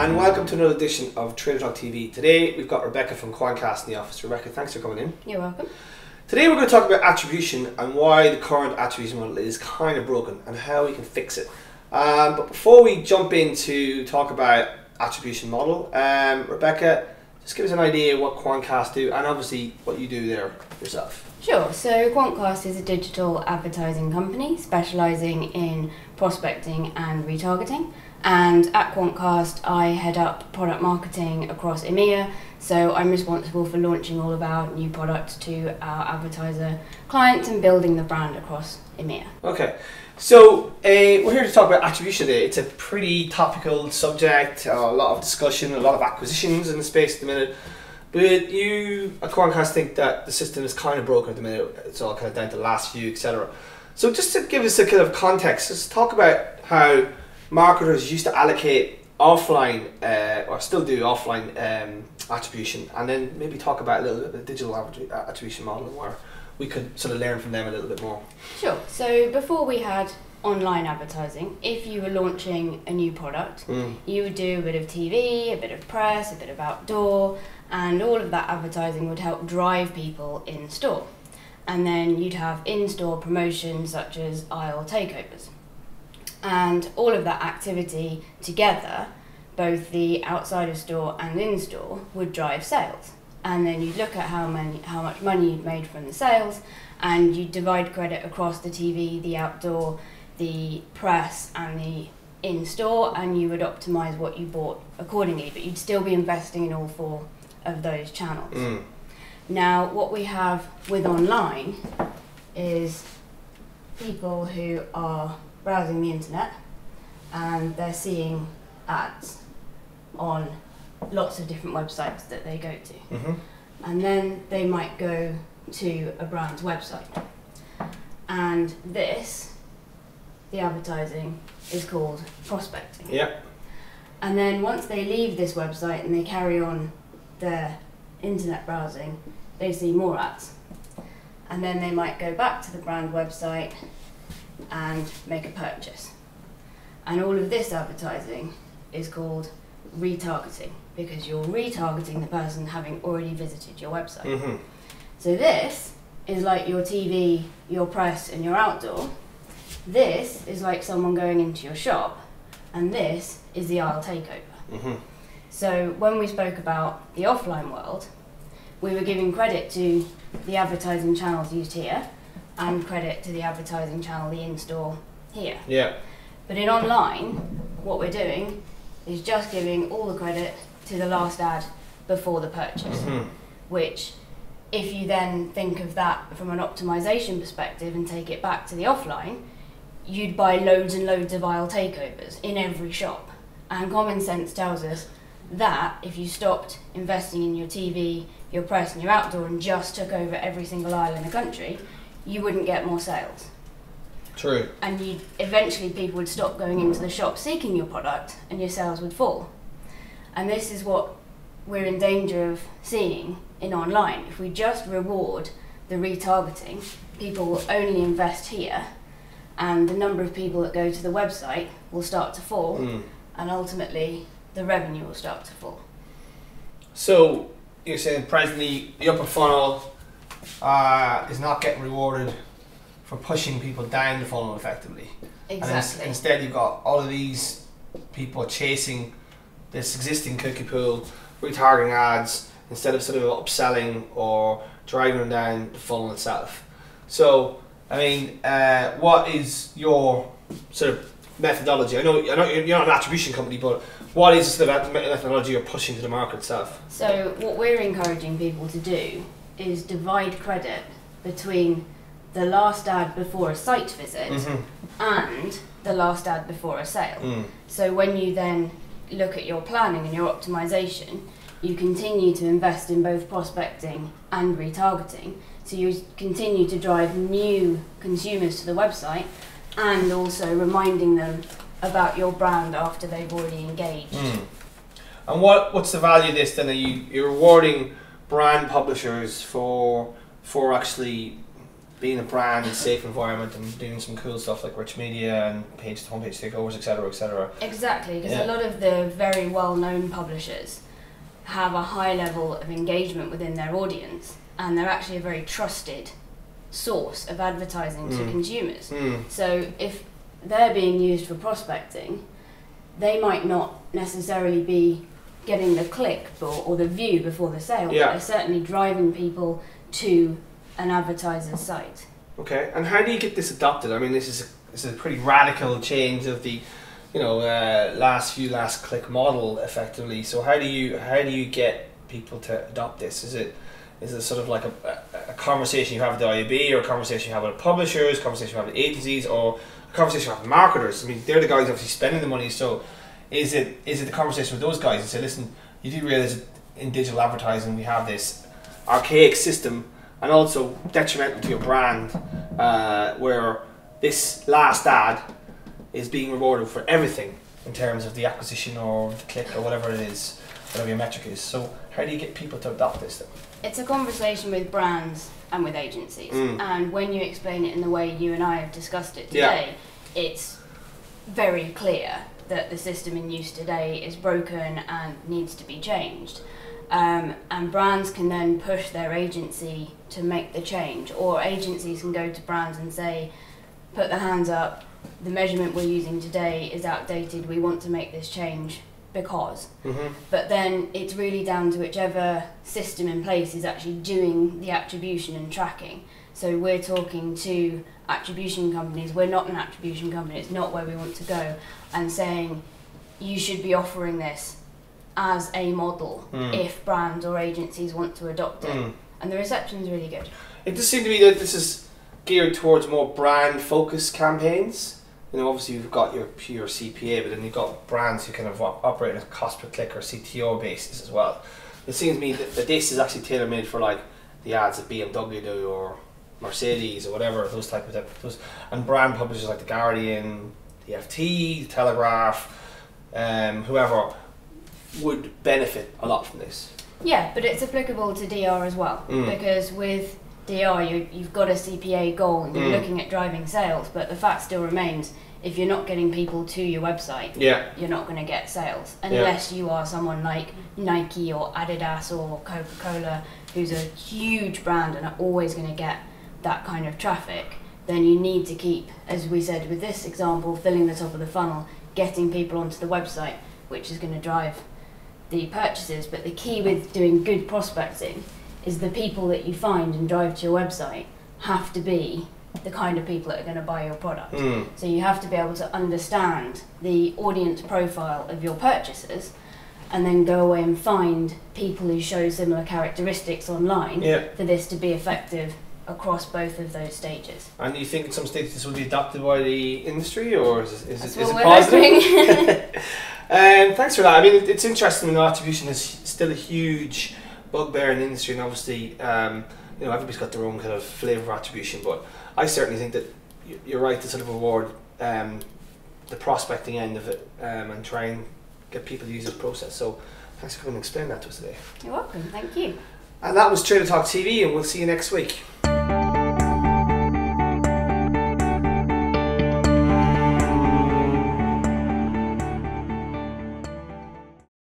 and welcome to another edition of Trader Talk TV. Today we've got Rebecca from Quantcast in the office. Rebecca, thanks for coming in. You're welcome. Today we're going to talk about attribution and why the current attribution model is kind of broken and how we can fix it. But before we jump into talk about attribution model, Rebecca, just give us an idea what Quantcast do and obviously what you do there yourself. Sure, so Quantcast is a digital advertising company specialising in prospecting and retargeting. And at Quantcast, I head up product marketing across EMEA, so I'm responsible for launching all of our new products to our advertiser clients and building the brand across EMEA. Okay, so we're here to talk about attribution today. It's a pretty topical subject, a lot of discussion, a lot of acquisitions in the space at the minute. But you at Quantcast think that the system is kind of broken at the minute. It's all kind of down to the last few, etc. So just to give us a kind of context, let's talk about how marketers used to allocate offline, or still do offline attribution, and then maybe talk about a little bit of the digital attribution model and where we could sort of learn from them a little bit more. Sure. So before we had online advertising, if you were launching a new product, you would do a bit of TV, a bit of press, a bit of outdoor, and all of that advertising would help drive people in store. And then you'd have in-store promotions such as aisle takeovers. And all of that activity together, both the outside of store and in-store, would drive sales. And then you'd look at how much money you'd made from the sales, and you'd divide credit across the TV, the outdoor, the press and the in-store, and you would optimise what you bought accordingly, but you'd still be investing in all four of those channels. Now, what we have with online is people who are browsing the internet and they're seeing ads on lots of different websites that they go to. And then they might go to a brand's website. And this, the advertising, is called prospecting. Yep. And then once they leave this website and they carry on their internet browsing, they see more ads. And then they might go back to the brand website and make a purchase. And all of this advertising is called retargeting, because you're retargeting the person having already visited your website. So this is like your TV, your press and your outdoor. This is like someone going into your shop, and this is the aisle takeover. So when we spoke about the offline world, we were giving credit to the advertising channels used here and credit to the advertising channel, the in-store, here. Yeah. But in online, what we're doing is just giving all the credit to the last ad before the purchase, which, if you then think of that from an optimization perspective and take it back to the offline, you'd buy loads and loads of aisle takeovers in every shop. And common sense tells us that if you stopped investing in your TV, your press and your outdoor and just took over every single aisle in the country, you wouldn't get more sales. True. And eventually people would stop going into the shop seeking your product and your sales would fall. And this is what we're in danger of seeing in online. If we just reward the retargeting, people will only invest here, and the number of people that go to the website will start to fall, and ultimately the revenue will start to fall. So you're saying presently the upper funnel is not getting rewarded for pushing people down the funnel effectively. Exactly. And instead you've got all of these people chasing this existing cookie pool, retargeting ads, instead of sort of upselling or driving them down the funnel itself. So, I mean, what is your sort of methodology? I know you're not an attribution company, but what is the sort of methodology you're pushing to the market itself? So what we're encouraging people to do is divide credit between the last ad before a site visit and the last ad before a sale. So when you then look at your planning and your optimization, you continue to invest in both prospecting and retargeting. So you continue to drive new consumers to the website and also reminding them about your brand after they've already engaged. And what's the value of this then? You're rewarding brand publishers for actually being a brand in a safe environment and doing some cool stuff like rich media and homepage takeovers, etc., etc. Exactly, because a lot of the very well-known publishers have a high level of engagement within their audience, and they're actually a very trusted source of advertising to consumers. So if they're being used for prospecting, they might not necessarily be getting the click or the view before the sale, but they're certainly driving people to an advertiser's site. Okay, and how do you get this adopted? I mean, this is a pretty radical change of the, last click model, effectively. So how do you get people to adopt this? Is it sort of like a conversation you have with the IAB, or a conversation you have with publishers, a conversation you have with agencies, or a conversation you have with marketers? I mean, they're the guys obviously spending the money. So is it the conversation with those guys and say, listen, you do realize that in digital advertising we have this archaic system, and also detrimental to your brand, where this last ad is being rewarded for everything in terms of the acquisition or the click or whatever it is, whatever your metric is. So how do you get people to adopt this then? It's a conversation with brands and with agencies, and when you explain it in the way you and I have discussed it today, it's very clear that the system in use today is broken and needs to be changed. And brands can then push their agency to make the change, or agencies can go to brands and say, put the hands up, the measurement we're using today is outdated, we want to make this change because. But then it's really down to whichever system in place is actually doing the attribution and tracking. So we're talking to attribution companies, we're not an attribution company, it's not where we want to go, and saying you should be offering this as a model if brands or agencies want to adopt it. And the reception is really good. It does seem to me that this is geared towards more brand focused campaigns. Obviously you've got your pure CPA, but then you've got brands who kind of operate on a cost per click or CTO basis as well. It seems to me that this is actually tailor made for like the ads that BMW do, or Mercedes, or whatever, those type of those, and brand publishers like the Guardian, the FT, the Telegraph, whoever would benefit a lot from this. Yeah, but it's applicable to DR as well, because with DR you've got a CPA goal and you're looking at driving sales, but the fact still remains, if you're not getting people to your website, you're not going to get sales, unless you are someone like Nike or Adidas or Coca-Cola, who's a huge brand and are always going to get that kind of traffic. Then you need to keep, as we said with this example, filling the top of the funnel, getting people onto the website, which is going to drive the purchases. But the key with doing good prospecting is the people that you find and drive to your website have to be the kind of people that are going to buy your product. So you have to be able to understand the audience profile of your purchasers, and then go away and find people who show similar characteristics online for this to be effective across both of those stages. And you think at some stage this will be adopted by the industry, or is it positive? Thanks for that. I mean, it's interesting. Attribution is still a huge bugbear in the industry, and obviously, everybody's got their own kind of flavour of attribution. But I certainly think that you're right to sort of reward the prospecting end of it, and try and get people to use this process. So, thanks for coming and explaining that to us today. You're welcome. Thank you. And that was Trader Talk TV, and we'll see you next week.